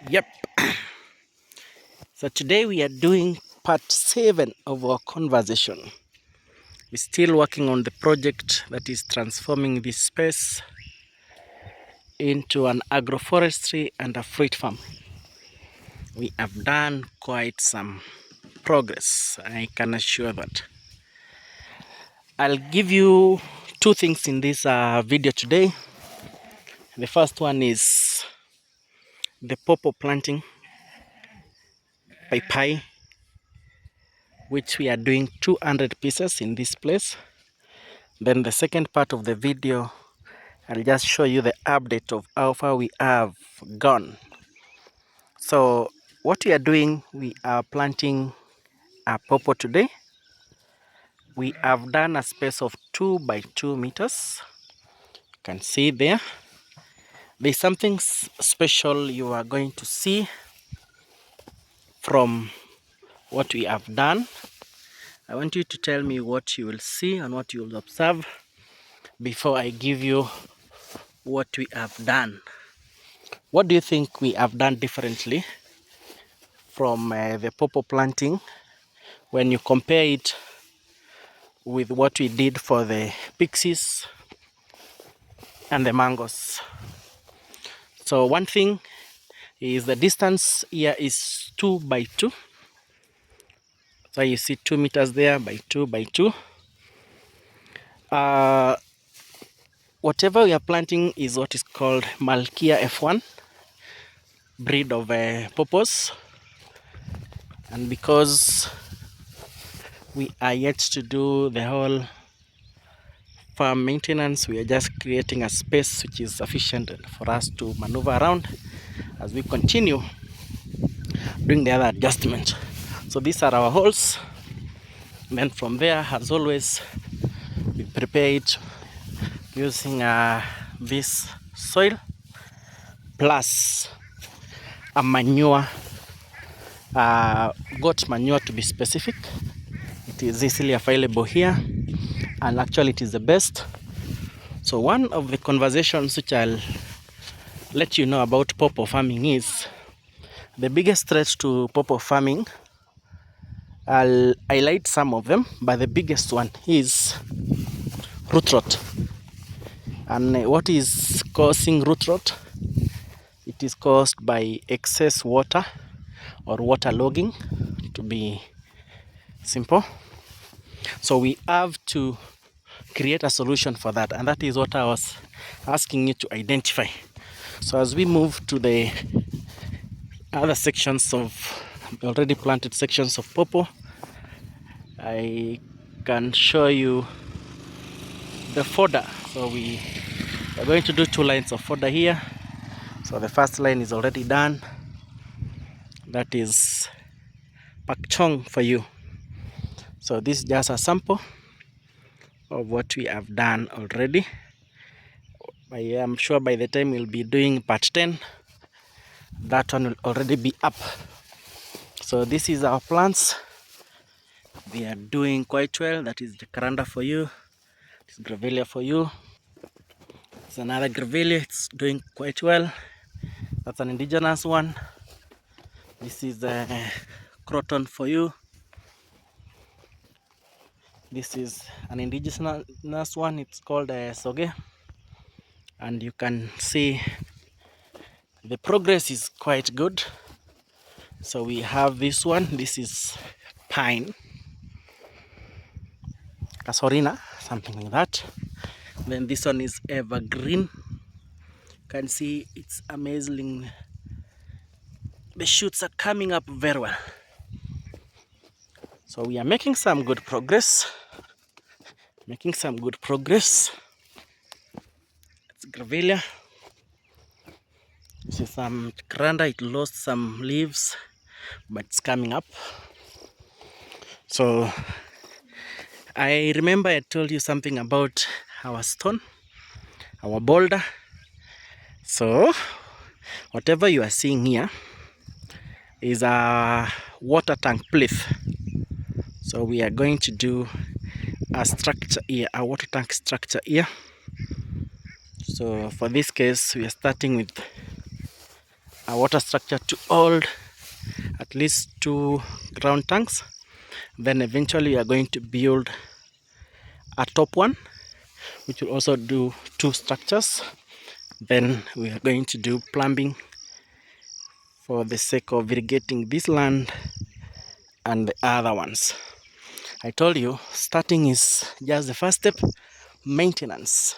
Yep. So today we are doing part 7 of our conversation. We're still working on the project that is transforming this space into an agroforestry and a fruit farm. We have done quite some progress, I can assure that. I'll give you two things in this video today. The first one is the PawPaw planting PawPaw, which we are doing 200 pieces in this place. Then the second part of the video, I'll just show you the update of how far we have gone. So what we are doing, we are planting a PawPaw today. We have done a space of 2 by 2 meters. You can see there. There's something special you are going to see from what we have done. I want you to tell me what you will see and what you will observe before I give you what we have done. What do you think we have done differently from the PawPaw planting when you compare it with what we did for the pixies and the mangoes? So one thing is the distance here is 2 by 2. So you see 2 meters there by 2 by 2. Whatever we are planting is what is called Malkia F1 breed of PawPaws, and because we are yet to do the whole farm maintenance, we are just creating a space which is sufficient for us to maneuver around as we continue doing the other adjustment. So these are our holes. And then from there, as always, we prepare it using this soil plus a manure, goat manure to be specific. It is easily available here, and actually it is the best. So one of the conversations which I'll let you know about PawPaw farming is the biggest threat to PawPaw farming. I'll highlight some of them, but the biggest one is root rot. And what is causing root rot? It is caused by excess water or water logging, to be simple. So we have to create a solution for that, and that is what I was asking you to identify. So as we move to the other sections of already planted sections of PawPaw, I can show you the fodder. So we are going to do 2 lines of fodder here. So the first line is already done. That is pak chong for you. So this is just a sample of what we have done already. I am sure by the time we'll be doing part 10, that one will already be up. So this is our plants. They are doing quite well. That is the Caranda for you. It's Grevillea for you. It's another Grevillea. It's doing quite well. That's an indigenous one. This is the Croton for you. This is an indigenous one. It's called Soge. And you can see the progress is quite good. So we have this one. This is pine, Casorina, something like that. Then this one is evergreen. You can see it's amazing. The shoots are coming up very well. So we are making some good progress. It's Grevillea. This is some Caranda. It lost some leaves, but it's coming up. So I remember I told you something about our stone, our boulder. So whatever you are seeing here is a water tank plinth. So we are going to do a structure here, a water tank structure here. So for this case, we are starting with a water structure to hold at least 2 ground tanks. Then eventually we are going to build a top one, which will also do 2 structures. Then we are going to do plumbing for the sake of irrigating this land and the other ones. I told you, starting is just the first step. Maintenance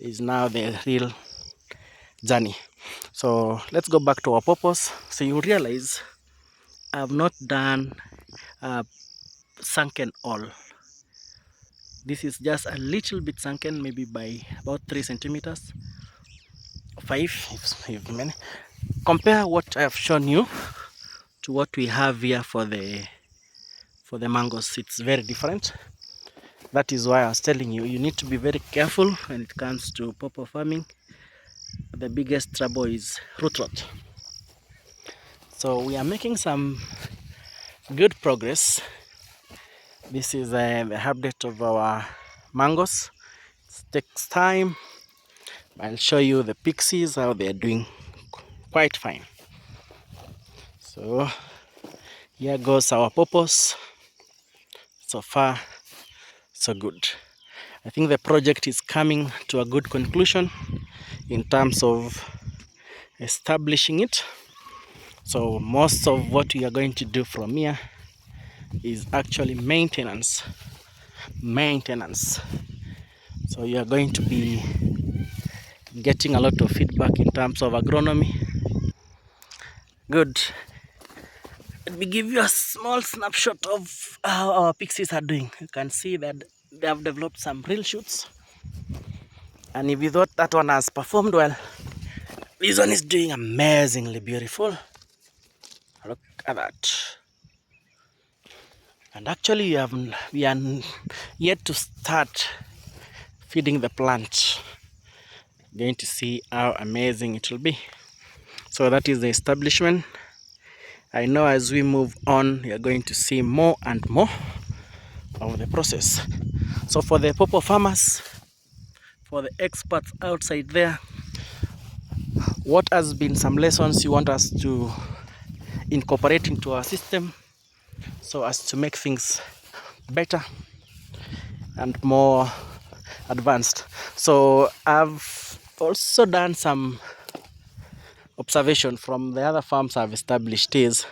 is now the real journey. So let's go back to our purpose. So you realize I've not done sunken all. This is just a little bit sunken, maybe by about 3 centimeters, 5 if many. Compare what I have shown you to what we have here for the mangoes. It's very different. That is why I was telling you, you need to be very careful when it comes to pawpaw farming. The biggest trouble is root rot. So we are making some good progress. This is the update of our mangoes. It takes time. I'll show you the pixies, how they're doing quite fine. So here goes our pawpaws. So far, so good. I think the project is coming to a good conclusion in terms of establishing it. So most of what we are going to do from here is actually maintenance. So you are going to be getting a lot of feedback in terms of agronomy. Good. Let me give you a small snapshot of how our pixies are doing. You can see that they have developed some real shoots. And if you thought that one has performed well, this one is doing amazingly beautiful. Look at that. And actually we are yet to start feeding the plant. Going to see how amazing it will be. So that is the establishment. I know as we move on, we are going to see more and more of the process. So for the pawpaw farmers, for the experts outside there, what has been some lessons you want us to incorporate into our system so as to make things better and more advanced? So I've also done some observation from the other farms I've established. Is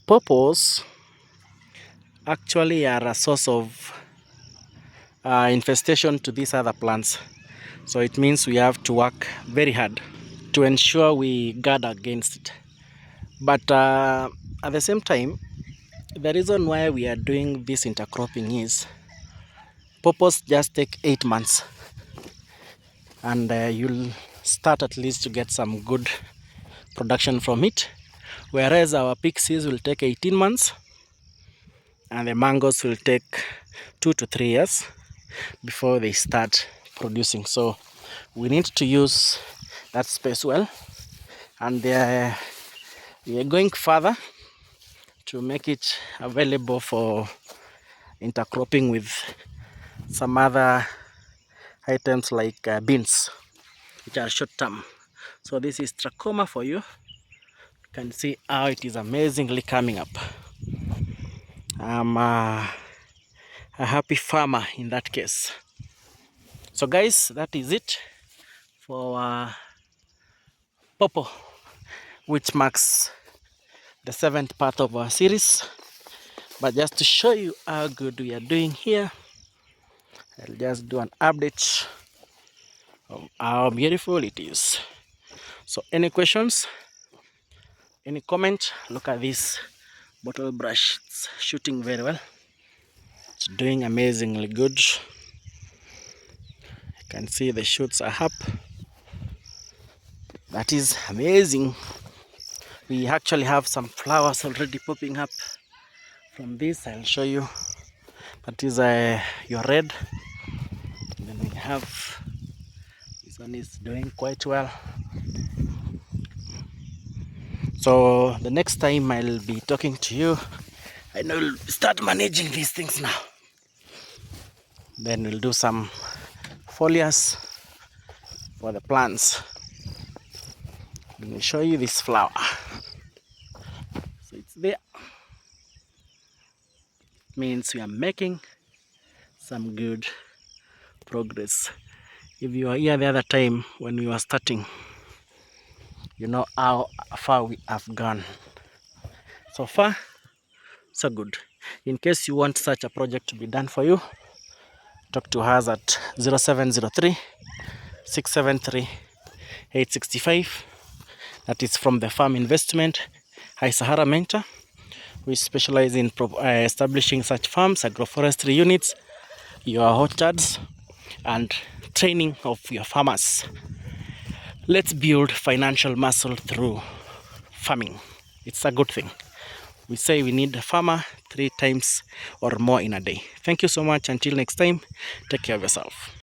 pawpaws actually are a source of infestation to these other plants. So it means we have to work very hard to ensure we guard against it. But at the same time, the reason why we are doing this intercropping is pawpaws just take 8 months, and you'll start at least to get some good production from it, whereas our pixies will take 18 months and the mangoes will take 2 to 3 years before they start producing. So we need to use that space well, and we are going further to make it available for intercropping with some other items like beans, which are short term. So this is trachoma for you. You can see how it is amazingly coming up. I'm a happy farmer in that case. So guys, that is it for pawpaw, which marks the 7th part of our series. But just to show you how good we are doing here, I'll just do an update of how beautiful it is. So any questions, any comment? Look at this bottle brush. It's shooting very well. It's doing amazingly good. You can see the shoots are up. That is amazing. We actually have some flowers already popping up from this. I'll show you. That is your red. And then we have this one is doing quite well. So the next time I'll be talking to you, I know we'll start managing these things now. Then we'll do some foliars for the plants. Let me show you this flower. So it's there. It means we are making some good progress. If you were here the other time when we were starting, you know how far we have gone. So far, so good. In case you want such a project to be done for you, talk to us at 0703 673 865. That is from the Farm Investment High Sahara Mentor. We specialize in establishing such farms, agroforestry units, your orchards, and training of your farmers. Let's build financial muscle through farming. It's a good thing. We say we need a farmer 3 times or more in a day. Thank you so much. Until next time, take care of yourself.